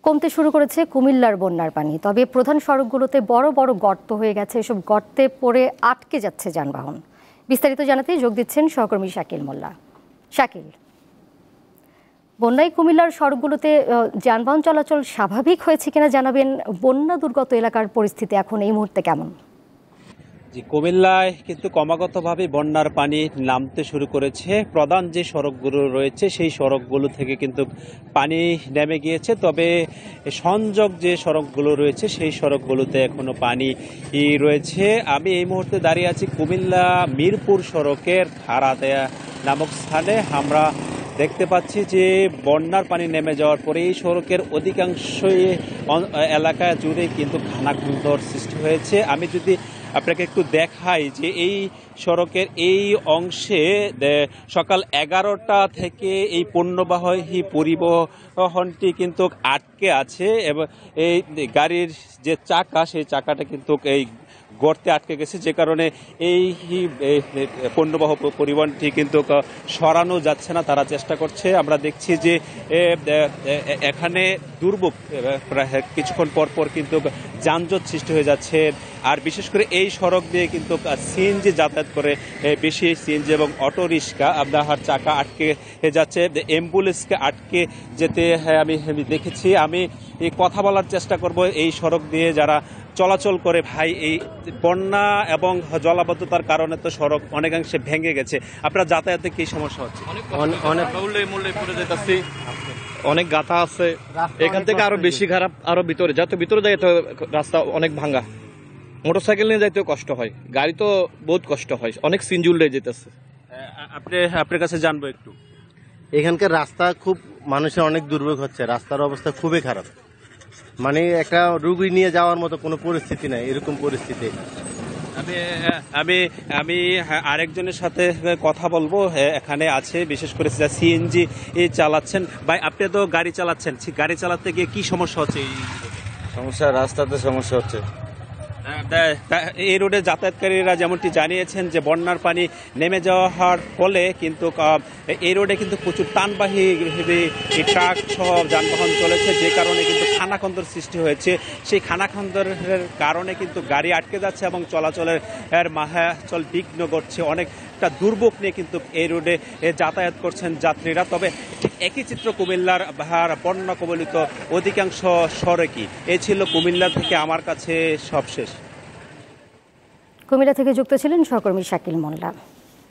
কমতে শুরু করেছে কুমিল্লার বন্যার পানি। তবে প্রধান সড়কগুলোতে বড় বড় গর্ত হয়ে গেছে। এসব গর্তে পড়ে আটকে যাচ্ছে যানবাহন। বিস্তারিত জানাতে যোগ দিচ্ছেন সহকর্মী শাকিল মোল্লা। শাকিল, বন্যায় কুমিল্লার সড়কগুলোতে যানবাহন চলাচল স্বাভাবিক হয়েছে কিনা জানাবেন। বন্যা দুর্গত এলাকার পরিস্থিতি এখন এই মুহূর্তে কেমন? কুমিল্লায় কিন্তু ক্রমাগতভাবে বন্যার পানি নামতে শুরু করেছে। প্রধান যে সড়কগুলো রয়েছে সেই সড়কগুলো থেকে কিন্তু পানি নেমে গিয়েছে। তবে সংযোগ যে সড়কগুলো রয়েছে সেই সড়কগুলোতে এখনো পানি রয়েছে। আমি এই মুহূর্তে দাঁড়িয়ে আছি কুমিল্লা মিরপুর সড়কের খাড়াদেয়া নামক স্থানে। আমরা দেখতে পাচ্ছি যে বন্যার পানি নেমে যাওয়ার পরে এই সড়কের অধিকাংশই এলাকা জুড়ে কিন্তু খানাখন্দর সৃষ্টি হয়েছে। আমি যদি আপনাকে একটু দেখাই যে এই সড়কের এই অংশে সকাল 11টা থেকে এই পণ্যবাহী পরিবহনটি কিন্তু আটকে আছে এবং এই গাড়ির যে চাকা সেই চাকাটা কিন্তু এই গর্তে আটকে গেছে, যে কারণে এই পণ্যবাহী পরিবহনটি কিন্তু সরানো যাচ্ছে না। তারা চেষ্টা করছে। আমরা দেখছি যে এখানে দুর্ভোগ কিছুক্ষণ পর পর কিন্তু যানজট সৃষ্টি হয়ে যাচ্ছে। আর বিশেষ করে এই সড়ক দিয়ে কিন্তু সিএনজি যাতায়াত করে, বেশি সিএনজি এবং অটো রিক্সা আপনার চাকা আটকে যাচ্ছে, অ্যাম্বুলেন্সকে আটকে যেতে আমি দেখেছি। আমি এই কথা বলার চেষ্টা করব এই সড়ক দিয়ে যারা চলাচল করে। ভাই, এই বন্যা এবং জলাবদ্ধতার কারণে তো সড়ক অনেকাংশে ভেঙে গেছে। আপনার যাতায়াতে কি সমস্যা হচ্ছে? অনেক গাথা আছে, এখান থেকে আরো বেশি খারাপ। আরো ভিতরে যত ভিতরে যাই তো রাস্তা অনেক ভাঙা। মোটরসাইকেল নিয়ে যাইতেও কষ্ট হয়, গাড়ি তো বহুত কষ্ট হয়, অনেক সিনজুল লেগে যেতেছে। আপনার কাছে জানবো একটু, এখানকার রাস্তা খুব মানুষের অনেক দুর্ভোগ হচ্ছে। রাস্তার অবস্থা খুবই খারাপ, মানে একটা রোগী নিয়ে যাওয়ার মতো কোনো পরিস্থিতি নাই, এরকম পরিস্থিতি। আমি আমি আরেকজনের সাথে কথা বলবো, এখানে আছে বিশেষ করে সিএনজি চালাচ্ছেন। ভাই, আপনি তো গাড়ি চালাচ্ছেন, গাড়ি চালাতে গিয়ে কি সমস্যা হচ্ছে? সমস্যা, রাস্তাতে সমস্যা হচ্ছে। এই রোডে যাতায়াতকারীরা যেমনটি জানিয়েছেন যে বন্যার পানি নেমে যাওয়ার ফলে কিন্তু এই রোডে কিন্তু প্রচুর টানবাহী ট্রাক সহ যানবাহন চলেছে, যে কারণে কিন্তু খানাখন্দর সৃষ্টি হয়েছে। সেই খানাখন্দরের কারণে কিন্তু গাড়ি আটকে যাচ্ছে এবং চলাচলের চলাচল বিঘ্ন ঘটছে। অনেকটা দুর্ভোগ নিয়ে কিন্তু এই রোডে যাতায়াত করছেন যাত্রীরা। তবে ঠিক একই চিত্র কুমিল্লার বন্যা কবলিত অধিকাংশ সড়কই। এই ছিল কুমিল্লা থেকে আমার কাছে সবশেষ। কুমিল্লা থেকে যুক্ত ছিলেন সহকর্মী শাকিল মোল্লা।